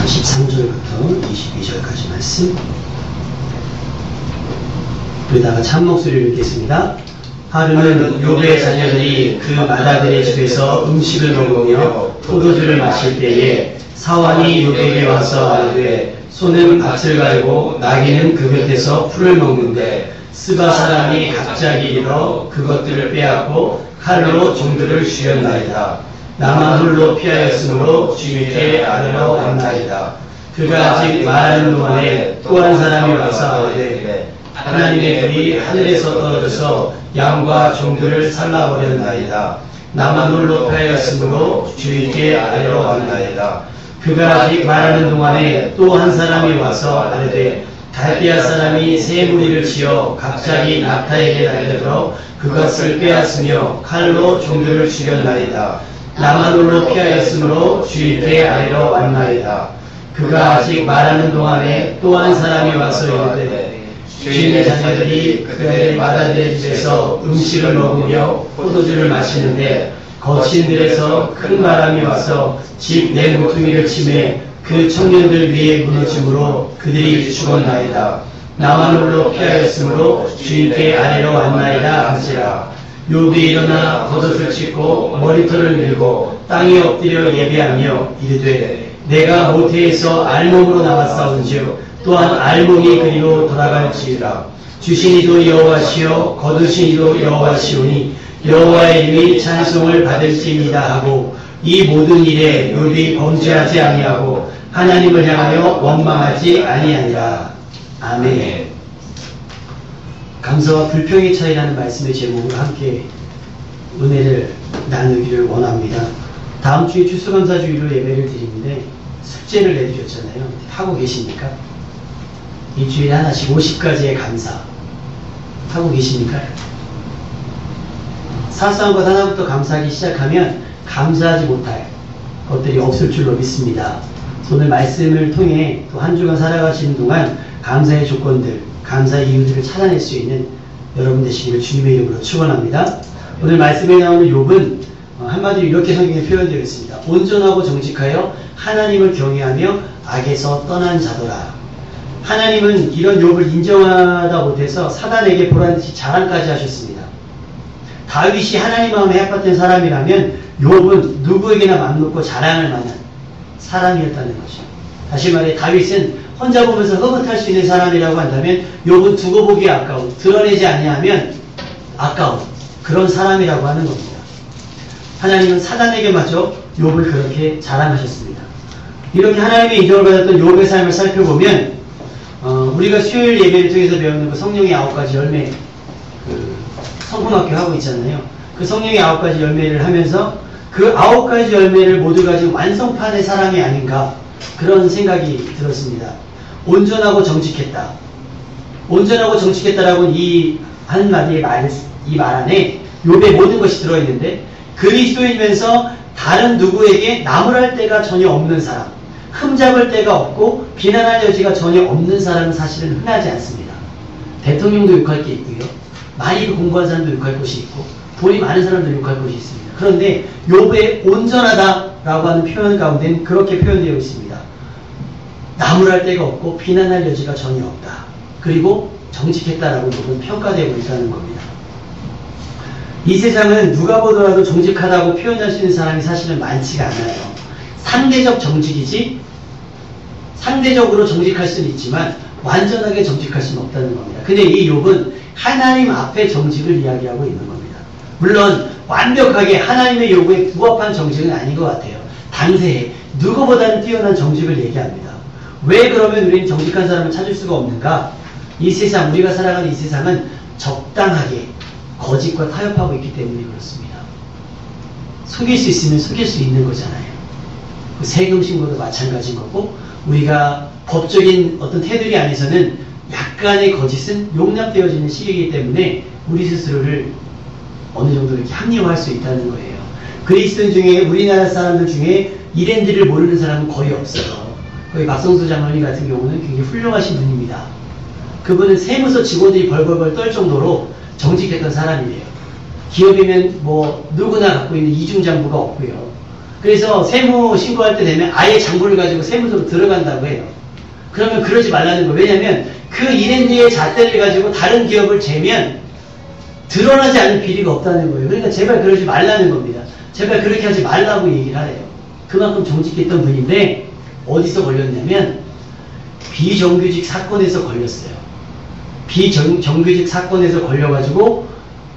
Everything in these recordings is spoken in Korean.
13절부터 22절까지 말씀. 그러다가 참 목소리를 읽겠습니다. 하루는 욥의 자녀들이 그 마다들의 집에서 음식을 먹으며 포도주를 마실 때에 사환이 욥에게 와서 말하되 소는 밭을 갈고 나귀는 그 곁에서 풀을 먹는데 스바 사람이 갑자기 일어 그것들을 빼앗고 칼로 종들을 죽였나이다. 나만 홀로 피하였으므로 주님께 아뢰러 왔나이다. 그가 아직 말하는 동안에 또 한 사람이 와서 말하되 하나님의 불이 하늘에서 떨어져서 양과 종들을 살라버렸나이다. 나만 홀로 피하였으므로 주님께 아뢰러 왔나이다. 그가 아직 말하는 동안에 또 한 사람이 와서 말하되 갈대아 사람이 새 무리를 지어 갑자기 낙타에게 달려들어 그것을 빼앗으며 칼로 종들을 죽였나이다. 나만 홀로 피하였으므로 주님께 아뢰러 왔나이다. 그가 아직 말하는 동안에 또 한 사람이 와서 이르되 주인의 자녀들이 그들의 마다들의 집에서 음식을 먹으며 포도주를 마시는데 거친 들에서 큰 바람이 와서 집 내 모퉁이를 치매 그 청년들 위에 무너짐으로 그들이 죽었나이다. 나만 홀로 피하였으므로 주님께 아뢰러 왔나이다 하시라. 욥이 일어나 겉옷을 찢고 머리털을 밀고 땅에 엎드려 예배하며 이르되 내가 모태에서 알몸으로 나왔사온즉 또한 알몸이 그리로 돌아갈지이다. 주신 이도 여호와시요 거두신 이도 여호와시오니 여호와의 이름이 찬송을 받을지이다 하고 이 모든 일에 욥이 범죄하지 아니하고 하나님을 향하여 원망하지 아니하니라. 아멘. 감사와 불평의 차이라는 말씀의 제목으로 함께 은혜를 나누기를 원합니다. 다음 주에 추수감사주의로 예배를 드리는데 숙제를 내드렸잖아요. 하고 계십니까? 일주일에 하나씩 50가지의 감사 하고 계십니까? 사소한 것 하나부터 감사하기 시작하면 감사하지 못할 것들이 없을 줄로 믿습니다. 오늘 말씀을 통해 또 한 주간 살아가시는 동안 감사의 조건들, 감사의 이유들을 찾아낼 수 있는 여러분 되시기를 주님의 이름으로 축원합니다. 오늘 말씀에 나오는 욥은 한마디로 이렇게 성경에 표현되어 있습니다. 온전하고 정직하여 하나님을 경외하며 악에서 떠난 자더라. 하나님은 이런 욥을 인정하다 못해서 사단에게 보란듯이 자랑까지 하셨습니다. 다윗이 하나님 마음에 합했던 사람이라면 욥은 누구에게나 맘놓고 자랑할 만한 사람이었다는 거죠. 다시 말해 다윗은 혼자 보면서 흐뭇할 수 있는 사람이라고 한다면 욥은 두고 보기에 아까운, 드러내지 아니하면 아까운 그런 사람이라고 하는 겁니다. 하나님은 사단에게마저 욥을 그렇게 자랑하셨습니다. 이렇게 하나님의 인정을 받았던 욥의 삶을 살펴보면 우리가 수요일 예배를 통해서 배우는 그 성령의 9가지 열매 성품학교 하고 있잖아요. 그 성령의 9가지 열매를 하면서 그 9가지 열매를 모두 가진 완성판의 사람이 아닌가 그런 생각이 들었습니다. 온전하고 정직했다. 온전하고 정직했다라고는 이 한마디의 이 말 안에 욥의 모든 것이 들어있는데 그리스도이면서 다른 누구에게 나무랄 데가 전혀 없는 사람, 흠잡을 데가 없고 비난할 여지가 전혀 없는 사람은 사실은 흔하지 않습니다. 대통령도 욕할 게 있고요. 많이 공부한 사람도 욕할 것이 있고 돈이 많은 사람도 욕할 것이 있습니다. 그런데 욥의 온전하다라고 하는 표현 가운데는 그렇게 표현되어 있습니다. 나무랄 데가 없고 비난할 여지가 전혀 없다. 그리고 정직했다라고 욥은 평가되고 있다는 겁니다. 이 세상은 누가 보더라도 정직하다고 표현할 수 있는 사람이 사실은 많지가 않아요. 상대적 정직이지 상대적으로 정직할 수는 있지만 완전하게 정직할 수는 없다는 겁니다. 근데 이 욥은 하나님 앞에 정직을 이야기하고 있는 겁니다. 물론 완벽하게 하나님의 요구에 부합한 정직은 아닌 것 같아요. 당세에 누구보다는 뛰어난 정직을 얘기합니다. 왜 그러면 우리는 정직한 사람을 찾을 수가 없는가? 이 세상, 우리가 살아가는 이 세상은 적당하게 거짓과 타협하고 있기 때문에 그렇습니다. 속일 수 있으면 속일 수 있는 거잖아요. 그 세금신고도 마찬가지인 거고 우리가 법적인 어떤 테두리 안에서는 약간의 거짓은 용납되어지는 시기이기 때문에 우리 스스로를 어느 정도 이렇게 합리화할 수 있다는 거예요. 그리스도인 중에 우리나라 사람들 중에 이랜드를 모르는 사람은 거의 없어요. 거의 박성수 장로님 같은 경우는 굉장히 훌륭하신 분입니다. 그분은 세무서 직원들이 벌벌벌 떨 정도로 정직했던 사람이에요. 기업이면 뭐 누구나 갖고 있는 이중장부가 없고요. 그래서 세무 신고할 때 되면 아예 장부를 가지고 세무서로 들어간다고 해요. 그러면 그러지 말라는 거예요. 왜냐하면 그 인앤디의 잣대를 가지고 다른 기업을 재면 드러나지 않는 비리가 없다는 거예요. 그러니까 제발 그러지 말라는 겁니다. 제발 그렇게 하지 말라고 얘기를 하래요. 그만큼 정직했던 분인데 어디서 걸렸냐면 비정규직 사건에서 걸렸어요. 비정규직 사건에서 걸려가지고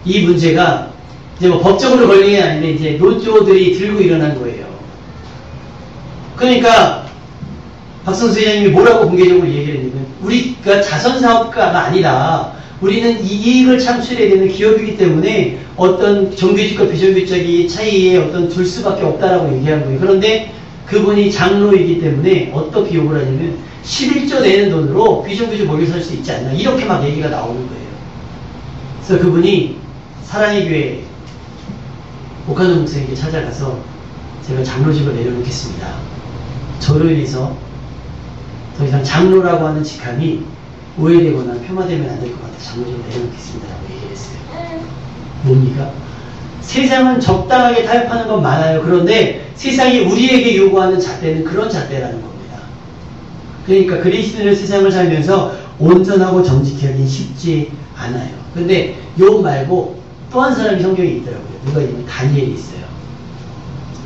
이 문제가 이제 뭐 법적으로 걸린 게 아닌데 이제 노조들이 들고 일어난 거예요. 그러니까 박성수 회장님이 뭐라고 공개적으로 얘기를 했냐면 우리가 자선사업가가 아니라 우리는 이익을 창출해야 되는 기업이기 때문에 어떤 정규직과 비정규직의 차이에 어떤 둘 수밖에 없다라고 얘기한 거예요. 그런데 그분이 장로이기 때문에 어떻게 욕을 하냐면 11조 내는 돈으로 비정규직 먹여 살 수 있지 않나 이렇게 막 얘기가 나오는 거예요. 그래서 그분이 사랑의 교회 오카노 목사에게 찾아가서 제가 장로직을 내려놓겠습니다. 저로 인해서 더 이상 장로라고 하는 직함이 오해되거나 폄하되면 안 될 것 같아서 장로직을 내려놓겠습니다 라고 얘기를 했어요. 뭡니까? 세상은 적당하게 타협하는 건 많아요. 그런데 세상이 우리에게 요구하는 잣대는 그런 잣대라는 겁니다. 그러니까 그리스도인의 세상을 살면서 온전하고 정직하기 쉽지 않아요. 그런데 욥 말고 또 한 사람이 성경에 있더라고요. 누가 있냐면 다니엘이 있어요.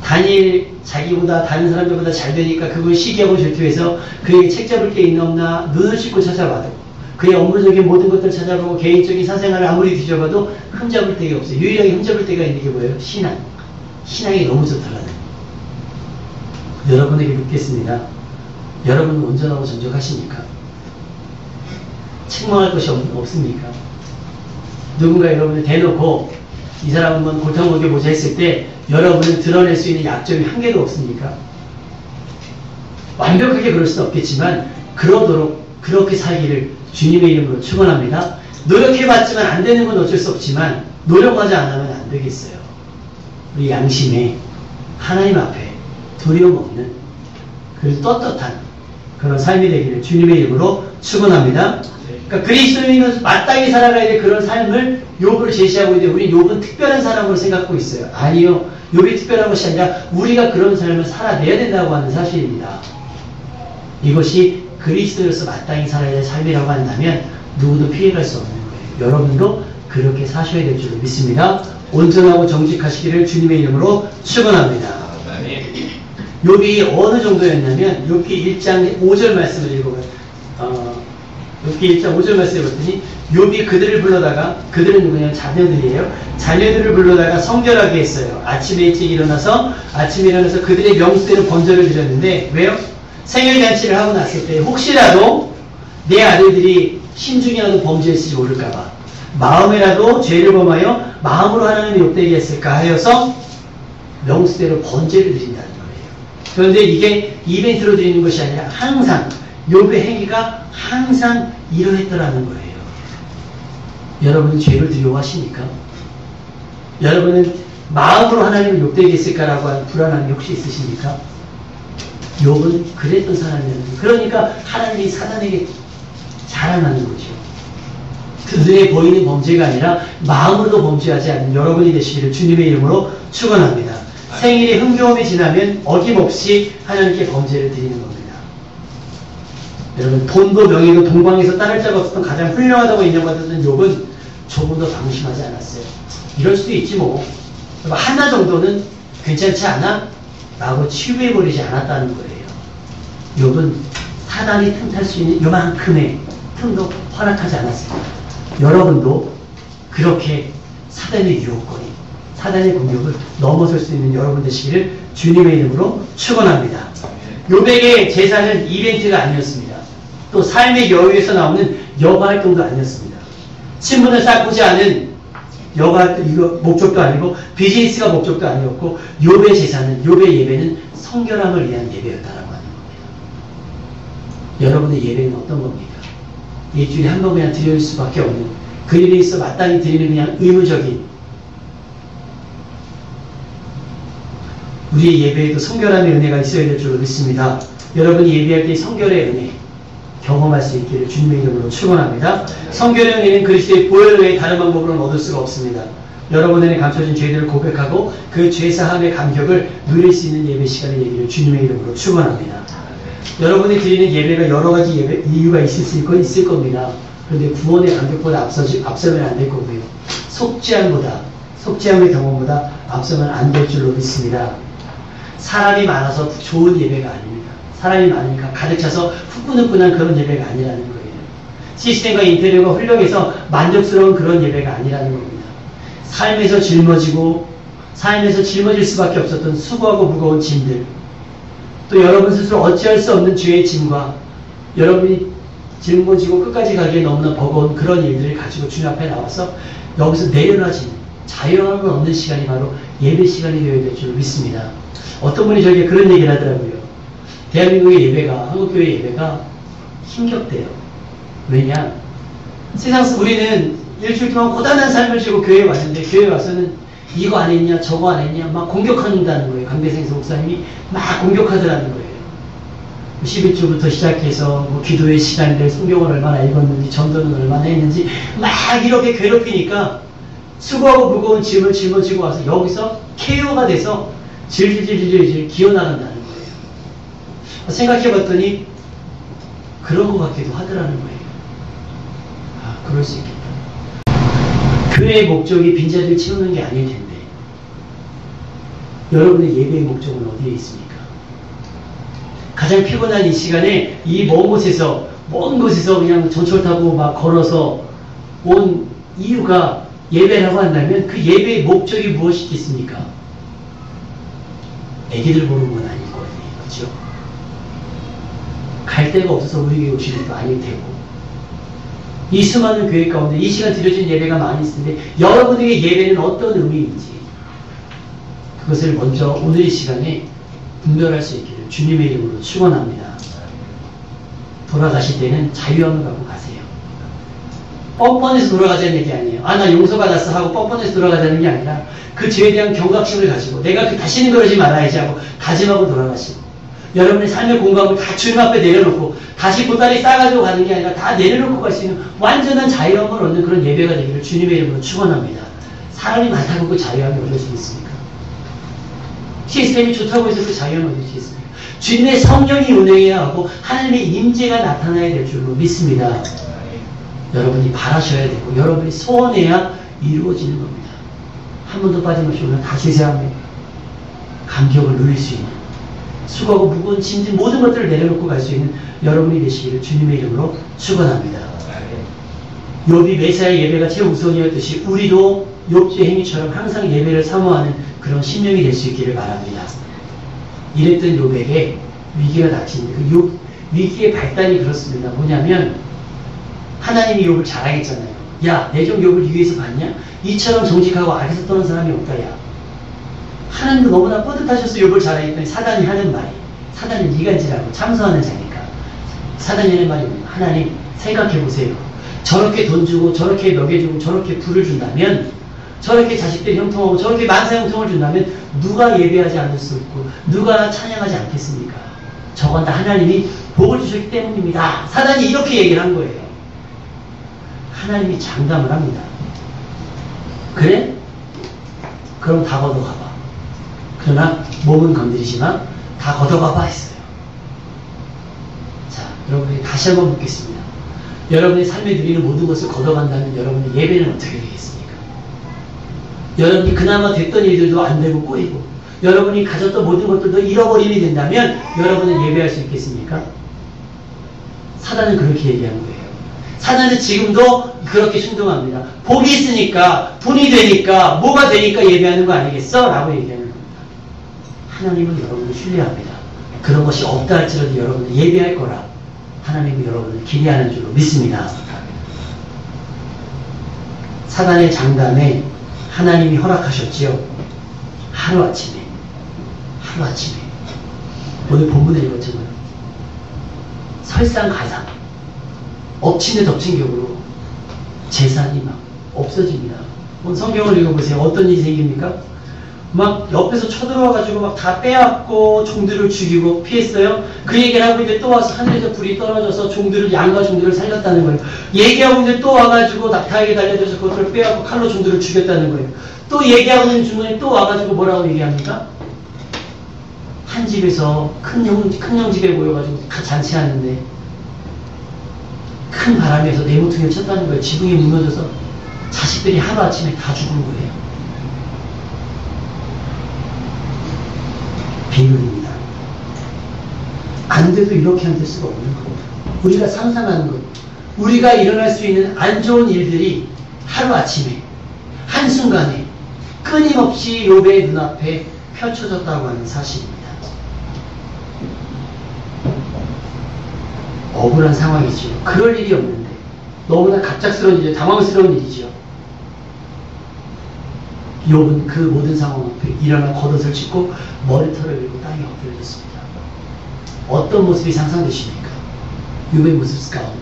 다니엘 자기보다 다른 사람들보다 잘 되니까 그걸 시기하고 질투해서 그에게 책 잡을 게 있나 없나 눈을 씻고 찾아봐도 그의 업무적인 모든 것들을 찾아보고 개인적인 사생활을 아무리 뒤져봐도 흠잡을 데가 없어요. 유일하게 흠잡을 데가 있는 게 뭐예요? 신앙. 신앙이 너무 좋더라는 여러분에게 묻겠습니다. 여러분은 온전하고 정직하십니까? 책망할 것이 없습니까? 누군가 여러분을 대놓고 이 사람은 골탕 먹여보자 했을 때 여러분은 드러낼 수 있는 약점이 한 개도 없습니까? 완벽하게 그럴 수는 없겠지만 그러도록 그렇게 살기를 주님의 이름으로 축원합니다. 노력해봤지만 안 되는 건 어쩔 수 없지만 노력하지 않으면 안 되겠어요. 우리 양심에 하나님 앞에 두려움 없는 그리고 떳떳한 그런 삶이 되기를 주님의 이름으로 축원합니다. 그러니까 그리스도인은 마땅히 살아가야 될 그런 삶을 욥을 제시하고 있는데 우리 욥은 특별한 사람으로 생각하고 있어요. 아니요. 욥이 특별한 것이 아니라 우리가 그런 삶을 살아내야 된다고 하는 사실입니다. 이것이 그리스도로서 마땅히 살아야 될 삶이라고 한다면 누구도 피해갈 수 없는 거예요. 여러분도 그렇게 사셔야 될 줄로 믿습니다. 온전하고 정직하시기를 주님의 이름으로 축원합니다. 욥이 어느 정도였냐면 욥기 1장 5절 말씀을 읽어봐요. 욥기 1장 5절 말씀을 봤더니 욥이 그들을 불러다가 그들은 누구냐면 자녀들이에요. 자녀들을 불러다가 성결하게 했어요. 아침에 일찍 일어나서 그들의 명수대로 번제를 드렸는데 왜요? 생일잔치를 하고 났을 때 혹시라도 내 아들들이 심중이라도 범죄했을지 모를까봐 마음에라도 죄를 범하여 마음으로 하나님을 욕되게 했을까 하여서 명수대로 번제를 드린다는 거예요. 그런데 이게 이벤트로 드리는 것이 아니라 항상 욥의 행위가 항상 이러했더라는 거예요. 여러분은 죄를 두려워하십니까? 여러분은 마음으로 하나님을 욕되게 했을까라고 하는 불안함이 혹시 있으십니까? 욥은 그랬던 사람이었는데 그러니까 하나님이 사단에게 자랑하는 거죠. 그 눈에 보이는 범죄가 아니라 마음으로도 범죄하지 않는 여러분이 되시기를 주님의 이름으로 축원합니다. 생일에 흥겨움이 지나면 어김없이 하나님께 범죄를 드리는 겁니다. 여러분 돈도 명예도 동방에서 따를 자가 없었던 가장 훌륭하다고 인정받았던 욥은 조금 더 방심하지 않았어요. 이럴 수도 있지 뭐 하나 정도는 괜찮지 않아? 라고 치유해버리지 않았다는 거예요. 욥은 사단이 틈탈 수 있는 요만큼의 틈도 허락하지 않았습니다. 여러분도 그렇게 사단의 유혹거리, 사단의 공격을 넘어설 수 있는 여러분 되시기를 주님의 이름으로 축원합니다. 욥에게 제사는 이벤트가 아니었습니다. 또 삶의 여유에서 나오는 여가 활동도 아니었습니다. 친분을 쌓고자 하는 여가 활동, 이거 목적도 아니고 비즈니스가 목적도 아니었고 욥의 제사는, 욥의 예배는 성결함을 위한 예배였다라고 하는 겁니다. 여러분의 예배는 어떤 겁니까? 일주일에 한 번 그냥 드릴 수밖에 없는 그 일에 있어 마땅히 드리는 그냥 의무적인 우리의 예배에도 성결함의 은혜가 있어야 될 줄로 믿습니다. 여러분이 예배할 때 성결의 은혜 경험할 수 있기를 주님의 이름으로 축원합니다. 성결의 은혜는 그리스도의 보혈 외에 다른 방법으로는 얻을 수가 없습니다. 여러분에게 감춰진 죄들을 고백하고 그 죄사함의 감격을 누릴 수 있는 예배 시간이 되기를 주님의 이름으로 축원합니다. 여러분이 드리는 예배가 여러 가지 이유가 있을 겁니다. 그런데 구원의 감격보다 앞서면 안 될 거고요. 속죄함의 경험보다 앞서면 안 될 줄로 믿습니다. 사람이 많아서 좋은 예배가 아닙니다. 사람이 많으니까 가득 차서 후끈후끈한 그런 예배가 아니라는 거예요. 시스템과 인테리어가 훌륭해서 만족스러운 그런 예배가 아니라는 겁니다. 삶에서 짊어질 수밖에 없었던 수고하고 무거운 짐들, 또 여러분 스스로 어찌할 수 없는 죄의 짐과 여러분이 짊어지고 끝까지 가기에 너무나 버거운 그런 일들을 가지고 주님 앞에 나와서 여기서 내려놔지는 자유함을 얻는 시간이 바로 예배 시간이 되어야 될 줄 믿습니다. 어떤 분이 저에게 그런 얘기를 하더라고요. 대한민국의 예배가, 한국교회 예배가 힘겹대요. 왜냐? 우리는 일주일 동안 고단한 삶을 지고 교회에 왔는데 교회에 와서는 이거 안 했냐 저거 안 했냐 막 공격한다는 거예요. 강대생 목사님이 막 공격하더라는 거예요. 11조부터 시작해서 기도의 시간들, 성경을 얼마나 읽었는지, 전도는 얼마나 했는지 막 이렇게 괴롭히니까 수고하고 무거운 짐을 짊어지고 와서 여기서 KO가 돼서 질질질질 기어나간다는 거예요. 생각해봤더니 그런 것 같기도 하더라는 거예요. 아, 그럴 수 있겠다. 교회의 목적이 빈자리를 채우는 게 아닐 텐데 여러분의 예배의 목적은 어디에 있습니까? 가장 피곤한 이 시간에 이 먼 곳에서 그냥 전철 타고 막 걸어서 온 이유가 예배라고 한다면 그 예배의 목적이 무엇이겠습니까? 애기들 보는 건 아닐 거예요. 그렇죠? 갈 데가 없어서 우리 교회 오시는 것도 아닐 테고 이 수많은 교회 가운데 이 시간 드려진 예배가 많이 있을 텐데 여러분에게 예배는 어떤 의미인지 그것을 먼저 오늘 이 시간에 분별할 수 있기를 주님의 이름으로 축원합니다. 돌아가실 때는 자유함을 갖고 가세요. 뻔뻔해서 돌아가자는 얘기 아니에요. 나 용서받았어 하고 뻔뻔해서 돌아가자는 게 아니라 그 죄에 대한 경각심을 가지고 내가 다시는 그러지 말아야지 하고 다짐하고 돌아가시고 여러분의 삶의 공감을 다 주님 앞에 내려놓고 다시 보따리 싸가지고 가는 게 아니라 다 내려놓고 갈 수 있는 완전한 자유함을 얻는 그런 예배가 되기를 주님의 이름으로 축원합니다. 사람이 많다고 그 자유함이 얻을 수 있습니까? 시스템이 좋다고 해서 그 자유함을 얻을 수 있습니까? 주님의 성령이 운행해야 하고 하나님의 임재가 나타나야 될 줄로 믿습니다. 여러분이 바라셔야 되고 여러분이 소원해야 이루어지는 겁니다. 한 번도 빠짐없이 오늘 다 제세하며 감격을 누릴 수 있는 수고하고 무거운 짐진 모든 것들을 내려놓고 갈 수 있는 여러분이 되시기를 주님의 이름으로 축원합니다. 욥이 메시아의 예배가 최우선이었듯이 우리도 욥의 행위처럼 항상 예배를 사모하는 그런 심령이 될 수 있기를 바랍니다. 이랬던 욥에게 위기가 닥칩니다. 그 위기의 발단이 그렇습니다. 뭐냐면 하나님이 욥을 자랑했잖아요. 야, 내 종 욥을 위에서 봤냐? 이처럼 정직하고 악에서 떠난 사람이 없다. 야, 하나님도 너무나 뿌듯하셔서 욥을 자랑했더니 사단이 하는 말이 사단은 이간질하고 참소하는 자니까 사단이 하는 말이 뭐냐? 하나님 생각해보세요. 저렇게 돈 주고 저렇게 먹여주고 저렇게 부를 준다면 저렇게 자식들 형통하고 저렇게 만사 형통을 준다면 누가 예배하지 않을 수 있고 누가 찬양하지 않겠습니까? 저건 다 하나님이 복을 주셨기 때문입니다. 사단이 이렇게 얘기를 한 거예요. 하나님이 장담을 합니다. 그래? 그럼 다 걷어가봐. 그러나 몸은 건드리지 마. 다 걷어가봐 했어요. 자, 여러분이 다시 한번 묻겠습니다. 여러분의 삶에 드리는 모든 것을 걷어간다면 여러분의 예배는 어떻게 되겠습니까? 여러분이 그나마 됐던 일들도 안 되고 꼬이고 여러분이 가졌던 모든 것들도 잃어버림이 된다면 여러분은 예배할 수 있겠습니까? 사단은 그렇게 얘기하는 거예요. 사단은 지금도 그렇게 순종합니다. 복이 있으니까, 돈이 되니까, 뭐가 되니까 예배하는 거 아니겠어? 라고 얘기하는 겁니다. 하나님은 여러분을 신뢰합니다. 그런 것이 없다 할지라도 여러분은 예배할 거라 하나님은 여러분을 기대하는 줄로 믿습니다. 사단의 장담에 하나님이 허락하셨지요. 하루아침에 오늘 본문에 읽었지만 설상가상 엎친 데 덮친 격으로 재산이 막 없어집니다. 오늘 성경을 읽어보세요. 어떤 일이 생깁니까? 막 옆에서 쳐들어와가지고 막 다 빼앗고 종들을 죽이고 피했어요. 그 얘기를 하고 이제 또 와서 하늘에서 불이 떨어져서 종들을, 양과 종들을 살렸다는 거예요. 얘기하고 이제 또 와가지고 낙타에게 달려들어서 그것들을 빼앗고 칼로 종들을 죽였다는 거예요. 또 얘기하고 있는 중간에 또 와가지고 뭐라고 얘기합니까? 한 집에서 큰 형집에 모여가지고 잔치하는데 큰 바람에서 네모퉁이를 쳤다는 거예요. 지붕이 무너져서 자식들이 하루아침에 다 죽은 거예요. 비밀입니다. 안 돼도 이렇게 안 될 수가 없는 겁니다. 우리가 상상하는 것, 우리가 일어날 수 있는 안 좋은 일들이 하루아침에, 한순간에 끊임없이 욥의 눈앞에 펼쳐졌다고 하는 사실입니다. 억울한 상황이죠. 그럴 일이 없는데 너무나 갑작스러운 일이죠. 당황스러운 일이죠. 욥은 그 모든 상황 앞에 일어나 겉옷을 찢고 머리털을 밀고 땅에 엎드려졌습니다. 어떤 모습이 상상되십니까? 욥의 모습 가운데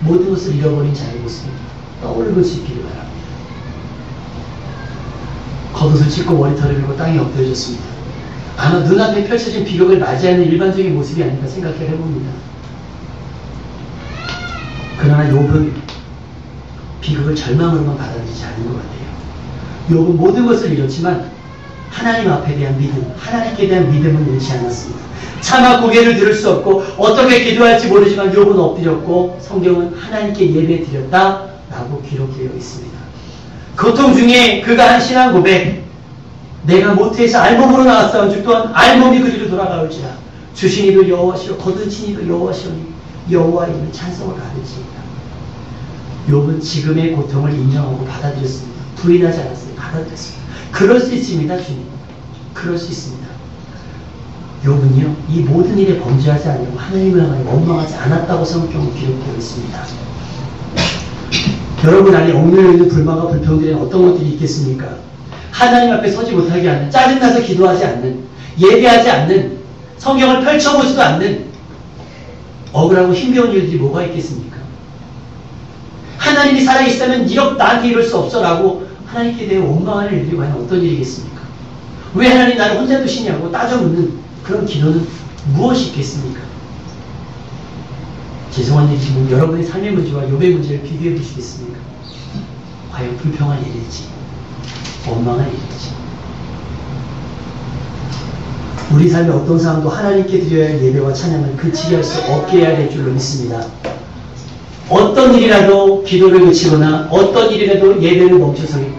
모든 것을 잃어버린 자의 모습을 떠올릴 수 있기를 바랍니다. 겉옷을 찢고 머리털을 밀고 땅에 엎드려졌습니다. 아마 눈앞에 펼쳐진 비극을 맞이하는 일반적인 모습이 아닌가 생각을 해봅니다. 그러나 욥은 비극을 절망으로만 받아들이지 않은 것 같아요. 욥은 모든 것을 잃었지만 하나님 앞에 대한 믿음, 하나님께 대한 믿음은 잃지 않았습니다. 차마 고개를 들을 수 없고 어떻게 기도할지 모르지만 욥은 엎드렸고 성경은 하나님께 예배드렸다라고 기록되어 있습니다. 고통 중에 그가 한 신앙 고백, 내가 모태에서 알몸으로 나왔사온 즉 또한 알몸이 그리로 돌아가올지라 주신 이도 여호와시오 거두신 이도 여호와시오니 여호와의 이름을 찬송을 가르치니라. 욥은 지금의 고통을 인정하고 받아들였습니다. 부인하지 않았어요. 받아들였습니다. 그럴 수 있습니다. 주님. 그럴 수 있습니다. 욥은요, 이 모든 일에 범죄하지 않으려고 하나님을 향하여 원망하지 않았다고 성경은 기록되어 있습니다. 여러분 안에 억눌려 있는 불만과 불평들에는 어떤 것들이 있겠습니까? 하나님 앞에 서지 못하게 하는, 짜증나서 기도하지 않는, 예배하지 않는, 성경을 펼쳐보지도 않는 억울하고 힘겨운 일들이 뭐가 있겠습니까? 하나님이 살아있다면 나한테 이럴 수 없어라고 하나님께 대해 원망하는 일들이 과연 어떤 일이겠습니까? 왜 하나님 나를 혼자 두시냐고 따져 묻는 그런 기도는 무엇이 있겠습니까? 죄송한 얘기지만 여러분의 삶의 문제와 욥의 문제를 비교해 보시겠습니까? 과연 불평한 일일지 원망한 일일지. 우리 삶의 어떤 상황도 하나님께 드려야 할 예배와 찬양을 그치게 할 수 없게 해야 될 줄로 믿습니다. 어떤 일이라도 기도를 그치거나 어떤 일이라도 예배를 멈춰서는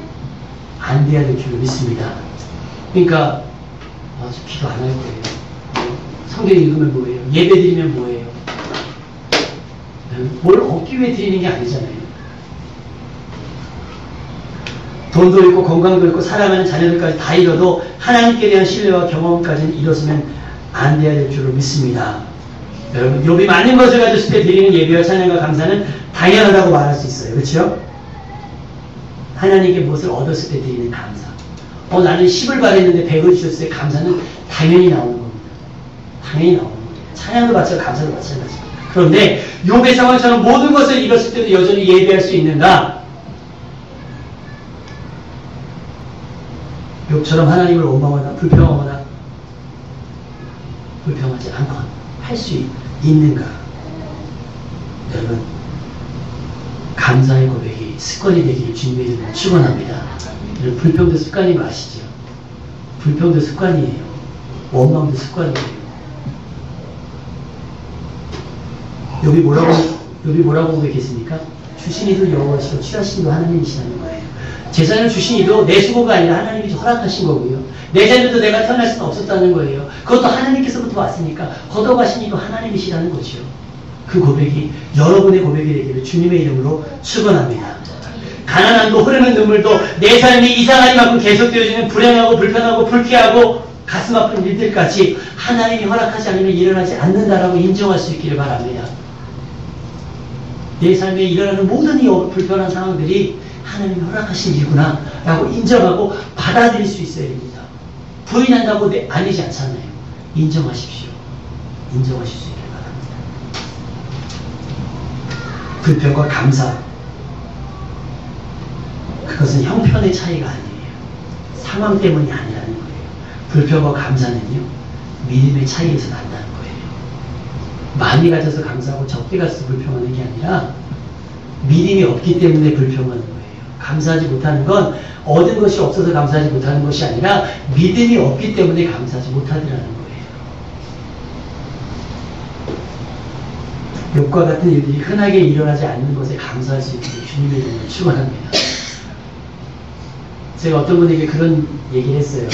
안 돼야 될 줄로 믿습니다. 그러니까 저 기도 안 할 거예요. 성경 읽으면 뭐예요? 예배 드리면 뭐예요? 뭘 얻기 위해 드리는 게 아니잖아요. 돈도 있고 건강도 있고 사랑하는 자녀들까지 다 잃어도 하나님께 대한 신뢰와 경험까지는 잃었으면 안 돼야 될 줄로 믿습니다. 여러분, 욥이 많은 것을 가졌을 때 드리는 예배와 찬양과 감사는 당연하다고 말할 수 있어요. 그렇죠? 하나님께 무엇을 얻었을 때 드리는 감사. 나는 10을 바랬는데 100을 주셨을 때 감사는 당연히 나오는 겁니다. 당연히 나오는 겁니다. 찬양도 마찬가지고 감사도 마찬가지고. 그런데 욥의 상황처럼 모든 것을 잃었을 때도 여전히 예배할 수 있는가? 욥처럼 하나님을 원망하거나 불평하거나 불평하지 않거나 할 수 있는가? 여러분, 감사의 고백이 습관이 되기를 주님의 이름으로 축원합니다. 여러분, 불평도 습관인 거 아시죠? 불평도 습관이에요. 원망도 습관이에요. 욥이 뭐라고 고백했습니까? 주신 이도 여호와시고 취하신 이도 하나님이시라는 거예요. 재산을 주신 이도 내 수고가 아니라 하나님이 허락하신 거고요. 내 자녀도 내가 태어날 수는 없었다는 거예요. 그것도 하나님께서부터 왔으니까 걷어가신 이도 하나님이시라는 거죠. 그 고백이 여러분의 고백이 되기를 주님의 이름으로 축원합니다. 가난함도 흐르는 눈물도 내 삶이 이상할 만큼 계속되어지는 불행하고 불편하고 불쾌하고 가슴 아픈 일들까지 하나님이 허락하지 않으면 일어나지 않는다라고 인정할 수 있기를 바랍니다. 내 삶에 일어나는 모든 이 불편한 상황들이 하나님이 허락하신 일이구나 라고 인정하고 받아들일 수 있어야 됩니다. 부인한다고 아니지 않잖아요. 인정하십시오. 인정하실 수 있기를 바랍니다. 불평과 감사, 그것은 형편의 차이가 아니에요. 상황 때문이 아니라는 거예요. 불평과 감사는요, 믿음의 차이에서 난다는 거예요. 많이 가져서 감사하고 적게 가져서 불평하는 게 아니라 믿음이 없기 때문에 불평하는 거예요. 감사하지 못하는 건 얻은 것이 없어서 감사하지 못하는 것이 아니라 믿음이 없기 때문에 감사하지 못하더라는 거예요. 욥과 같은 일들이 흔하게 일어나지 않는 것에 감사할 수 있기를 주님의 이름으로 축원합니다. 제가 어떤 분에게 그런 얘기를 했어요.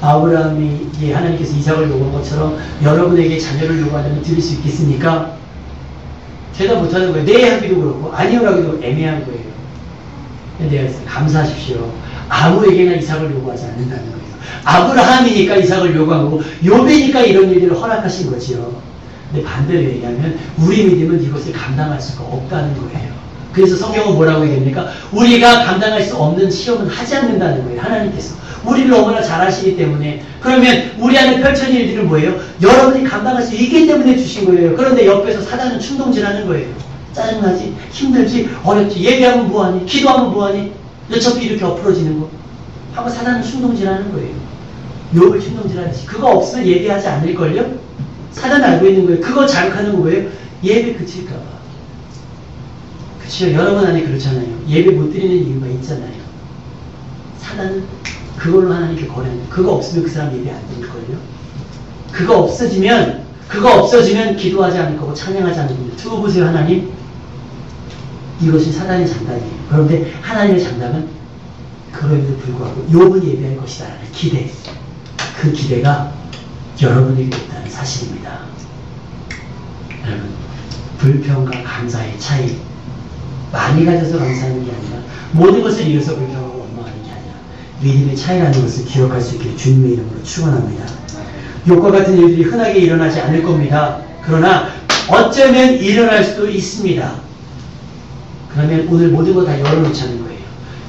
아브라함이 하나님께서 이삭을 요구한 것처럼 여러분에게 자녀를 요구하려면 드릴 수 있겠습니까? 대답 못하는 거예요. 네 하기도 그렇고 아니요라기도 애매한 거예요. 근데 감사하십시오. 아무에게나 이삭을 요구하지 않는다는 거예요. 아브라함이니까 이삭을 요구한 거고 욥이니까 이런 일들을 허락하신 거지요. 근데 반대로 얘기하면 우리 믿음은 이것을 감당할 수가 없다는 거예요. 그래서 성경은 뭐라고 얘기합니까? 우리가 감당할 수 없는 시험은 하지 않는다는 거예요. 하나님께서. 우리를 너무나 잘 아시기 때문에. 그러면 우리 안에 펼쳐진 일들은 뭐예요? 여러분이 감당할 수 있기 때문에 주신 거예요. 그런데 옆에서 사단은 충동질하는 거예요. 짜증나지? 힘들지? 어렵지? 예배하면 뭐하니? 기도하면 뭐하니? 어차피 이렇게 엎어지는 거. 하고 사단은 충동질하는 거예요. 욥을 충동질하듯이. 그거 없으면 예배하지 않을걸요? 사단은 알고 있는 거예요. 그거 자극하는 거 뭐예요? 예배 그칠까봐. 그치요? 여러분 안에 그렇잖아요. 예배 못 드리는 이유가 있잖아요. 사단은 그걸로 하나님께 거래하는 거예요. 그거 없으면 그 사람 예배 안 드릴걸요? 그거 없어지면 기도하지 않을 거고 찬양하지 않을 겁니다. 두고 보세요, 하나님. 이것이 사단의 장단이에요. 그런데 하나님의 장단은 그럼에도 불구하고 욥은 예배할 것이다라는 기대. 그 기대가 여러분에게 있다는 사실입니다. 여러분, 불평과 감사의 차이. 많이 가져서 감사하는 게 아니라 모든 것을 잃어서 불평하고 원망하는 게 아니라 믿음의 차이라는 것을 기억할 수 있기를 주님의 이름으로 축원합니다. 욥과 같은 일들이 흔하게 일어나지 않을 겁니다. 그러나 어쩌면 일어날 수도 있습니다. 그러면 오늘 모든 거 다 열어놓자는 거예요.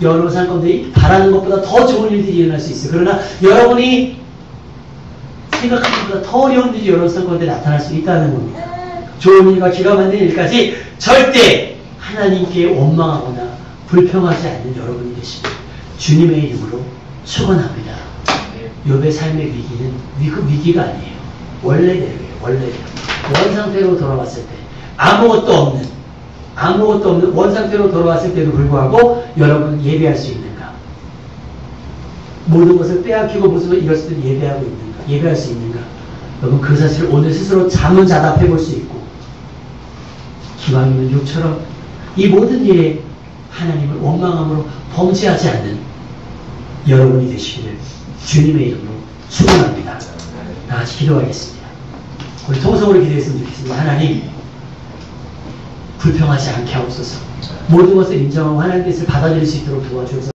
열어놓은 사건들이 바라는 것보다 더 좋은 일들이 일어날 수 있어요. 그러나 여러분이 생각하는 것보다 더 어려운 일이 여러 사건들이 나타날 수 있다는 겁니다. 좋은 일과 기가 막힌 일까지 절대 하나님께 원망하거나 불평하지 않는 여러분이 되시길 주님의 이름으로 축원합니다. 욥의 삶의 위기는 위기가 아니에요. 원래대로예요. 원래대로. 원상태로 돌아왔을 때 아무것도 없는 원상태로 돌아왔을 때도 불구하고 여러분 예배할 수 있는가? 모든 것을 빼앗기고 모습을 잃었을 때 예배하고 있는가? 예배할 수 있는가? 여러분 그 사실을 오늘 스스로 자문자답해 볼 수 있고 기왕이면 욥처럼 이 모든 일에 하나님을 원망함으로 범죄하지 않는 여러분이 되시기를 주님의 이름으로 축원합니다. 다 같이 기도하겠습니다. 우리 통성으로 기도했으면 좋겠습니다. 하나님, 불평하지 않게 하옵소서. 모든 것을 인정하고 하나님의 뜻을 받아들일 수 있도록 도와주옵소서.